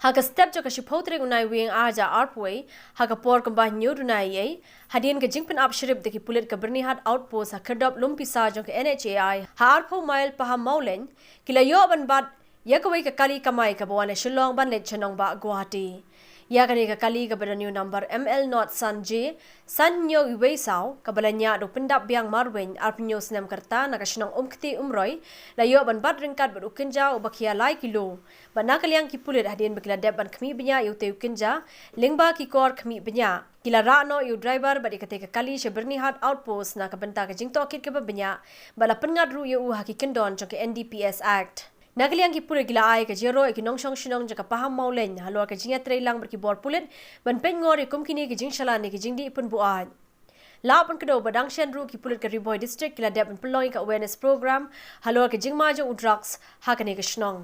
Haga step jo ka shipotre unai wing aja RIBHO haga por kembah new dunai ye hadin ke jingpen abshrib deki Pulit ke bernihat outpost hakerdop lumpisa jo ke NHAI ha RIBHO mail paham maulen kila yo ban bat ya kawai ke kali kamai ke bawane Shillong ban let chenong ba Guwahati ya kani ke kali ke new number ML not san J san nyo iwe sao ke balanya do pendap biang marwen arpnyo snem kerta na kashnong kti umroi la yo ban bat ringkat ber Kynja o bakia lai kilo bana kaliang ki Pulit hadin bekila dep ban khmi benya yu te Kynja lingba ki kor khmi benya kila ra no yu driver badi kate ke kali she bernihat outpost na ke benta ke jingto kit ke benya bala pengat ru yu haki kendon ke NDPS Act Nagaliang ki Pulit gila ai ke jero e ki nongsong shinong jaka paham maulen halor ke jinga trailang berki bor Pulit ban pen ngori kumkini ke jing shalani ke jingdi ipun buat la pun kedo badang shen ru ki Pulit ke Ribhoi district kila dep peloi ke awareness program halor ke jingma jo drugs hakane ke shnong